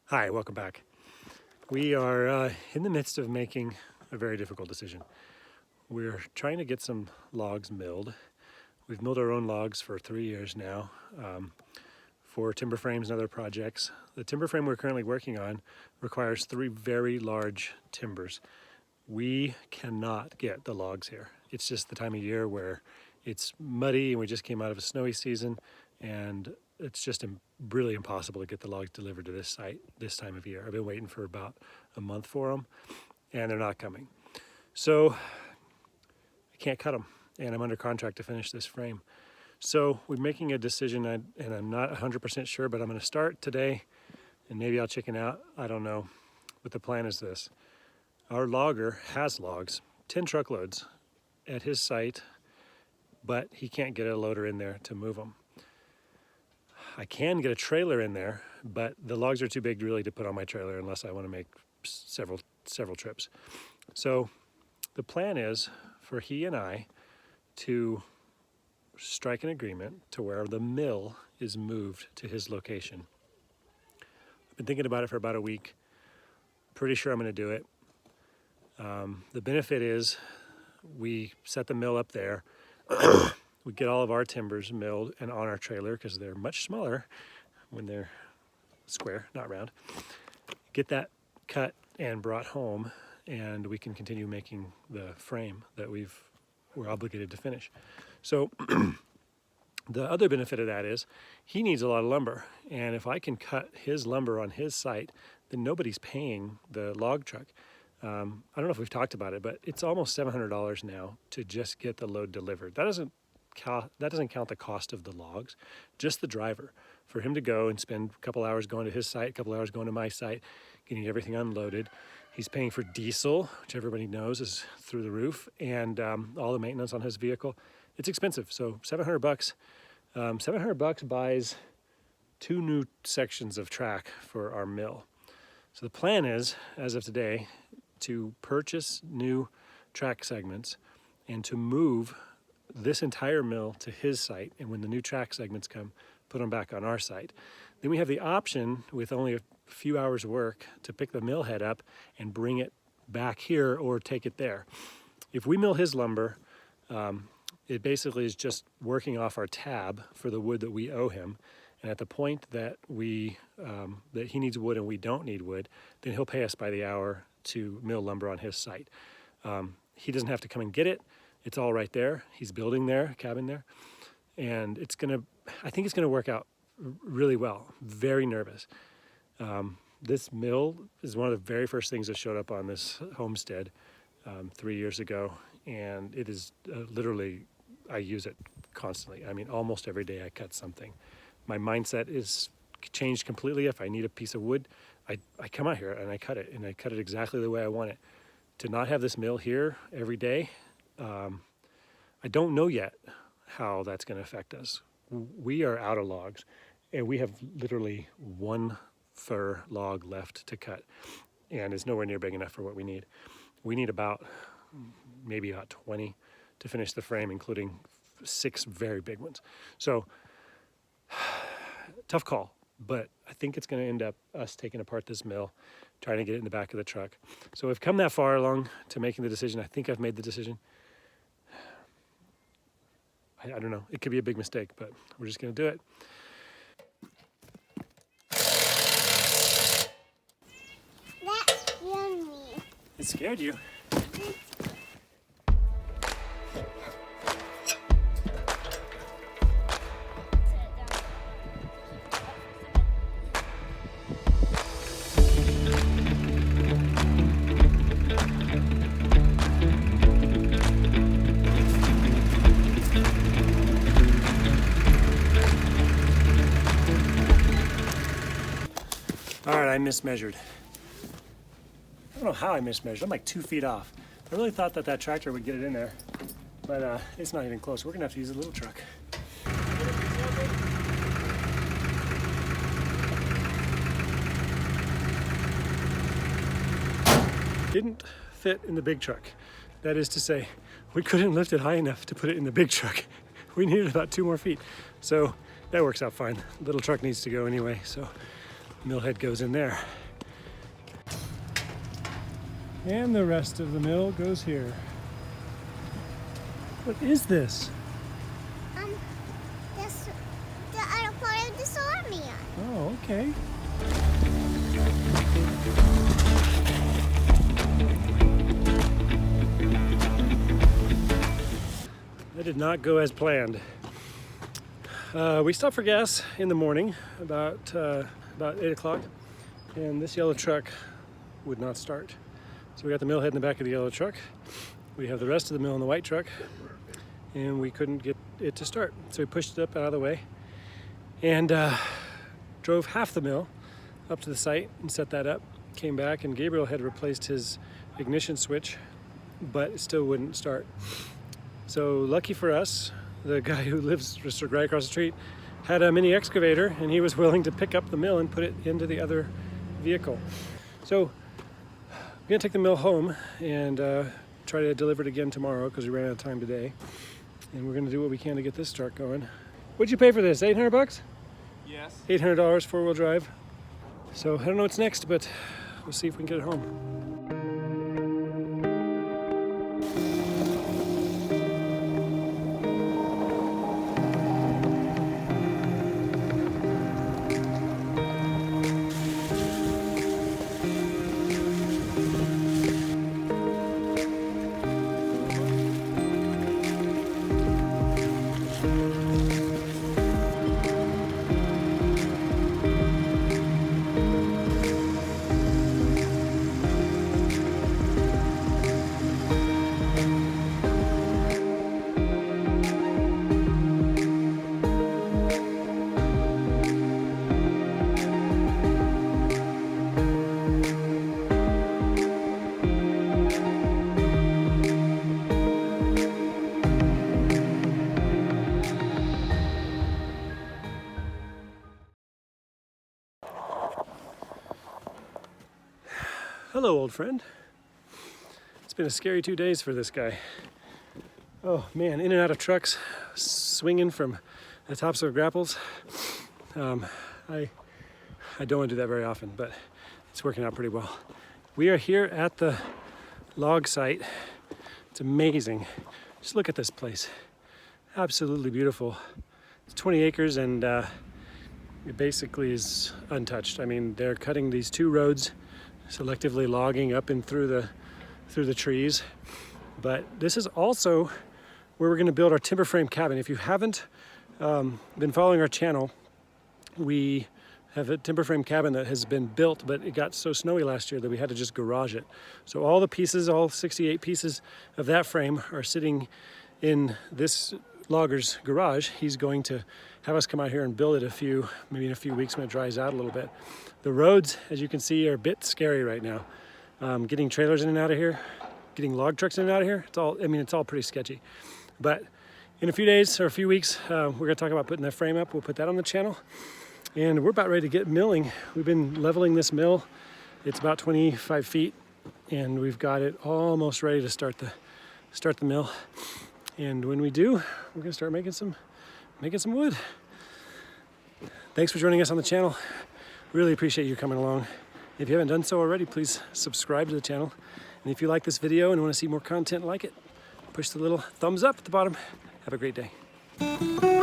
Hi, welcome back. We are in the midst of making a very difficult decision. We're trying to get some logs milled. We've milled our own logs for 3 years now for timber frames and other projects. The timber frame we're currently working on requires 3 very large timbers. We cannot get the logs here. It's just the time of year where it's muddy and we just came out of a snowy season, and it's just really impossible to get the logs delivered to this site this time of year. I've been waiting for about a month for them, and they're not coming. So I can't cut them, and I'm under contract to finish this frame. So we're making a decision, and I'm not 100% sure, but I'm going to start today, and maybe I'll chicken out. I don't know. But the plan is this. Our logger has logs, 10 truckloads at his site, but he can't get a loader in there to move them. I can get a trailer in there, but the logs are too big really to put on my trailer unless I want to make several trips. So the plan is for he and I to strike an agreement to where the mill is moved to his location. I've been thinking about it for about a week. Pretty sure I'm going to do it. The benefit is we set the mill up there. We get all of our timbers milled and on our trailer because they're much smaller when they're square, not round. Get that cut and brought home, and we can continue making the frame that we're obligated to finish. So the other benefit of that is he needs a lot of lumber, and if I can cut his lumber on his site, then nobody's paying the log truck. I don't know if we've talked about it, but it's almost $700 now to just get the load delivered. That doesn't count the cost of the logs, just the driver. For him to go and spend a couple hours going to his site, a couple hours going to my site, getting everything unloaded. He's paying for diesel, which everybody knows is through the roof, and all the maintenance on his vehicle. It's expensive, so $700. $700 buys 2 new sections of track for our mill. So the plan is, as of today, to purchase new track segments and to move this entire mill to his site, and when the new track segments come, put them back on our site. Then we have the option, with only a few hours work, to pick the mill head up and bring it back here or take it there. If we mill his lumber, it basically is just working off our tab for the wood that we owe him. And at the point that that he needs wood and we don't need wood, then he'll pay us by the hour to mill lumber on his site. He doesn't have to come and get it. It's all right there. He's building there, a cabin there. And I think it's gonna work out really well. Very nervous. This mill is one of the very first things that showed up on this homestead 3 years ago. And it is literally, I use it constantly. I mean, almost every day I cut something. My mindset is changed completely. If I need a piece of wood, I come out here and I cut it exactly the way I want it. To not have this mill here every day, I don't know yet how that's going to affect us. We are out of logs, and we have literally 1 fir log left to cut, and it's nowhere near big enough for what we need. We need maybe about 20 to finish the frame, including 6 very big ones. So tough call, but I think it's going to end up us taking apart this mill, trying to get it in the back of the truck. So we've come that far along to making the decision. I think I've made the decision. I don't know. It could be a big mistake, but we're just going to do it. That scared me. It scared you? All right, I mismeasured. I don't know how I mismeasured. I'm like 2 feet off. I really thought that tractor would get it in there, but it's not even close. We're gonna have to use a little truck. Didn't fit in the big truck. That is to say, we couldn't lift it high enough to put it in the big truck. We needed about 2 more feet. So that works out fine. Little truck needs to go anyway, so mill head goes in there. And the rest of the mill goes here. What is this? That's the other part of the sawmill. Oh, okay. That did not go as planned. We stopped for gas in the morning, about 8 o'clock, and this yellow truck would not start. So we got the mill head in the back of the yellow truck. We have the rest of the mill in the white truck, and we couldn't get it to start. So we pushed it up out of the way and drove half the mill up to the site and set that up. Came back, and Gabriel had replaced his ignition switch, but it still wouldn't start. So lucky for us, the guy who lives just right across the street had a mini excavator, and he was willing to pick up the mill and put it into the other vehicle. So we're gonna take the mill home and try to deliver it again tomorrow because we ran out of time today. And we're gonna do what we can to get this start going. What'd you pay for this? 800 bucks? Yes. $800 four-wheel drive. So I don't know what's next, but we'll see if we can get it home. Hello, old friend. It's been a scary 2 days for this guy. Oh man, in and out of trucks, swinging from the tops of grapples. I don't want to do that very often, but it's working out pretty well. We are here at the log site. It's amazing. Just look at this place. Absolutely beautiful. It's 20 acres and it basically is untouched. I mean, they're cutting these 2 roads, selectively logging up and through the trees. But this is also where we're going to build our timber frame cabin. If you haven't been following our channel, we have a timber frame cabin that has been built, but it got so snowy last year that we had to just garage it. So all the pieces, all 68 pieces of that frame are sitting in this logger's garage. He's going to have us come out here and build it maybe in a few weeks when it dries out a little bit. The roads, as you can see, are a bit scary right now. Getting trailers in and out of here, getting log trucks in and out of here, it's all pretty sketchy. But in a few days or a few weeks, we're gonna talk about putting that frame up. We'll put that on the channel. And we're about ready to get milling. We've been leveling this mill. It's about 25 feet, and we've got it almost ready to start the mill. And when we do, we're gonna start making some wood. Thanks for joining us on the channel. Really appreciate you coming along. If you haven't done so already, please subscribe to the channel. And if you like this video and want to see more content like it, push the little thumbs up at the bottom. Have a great day.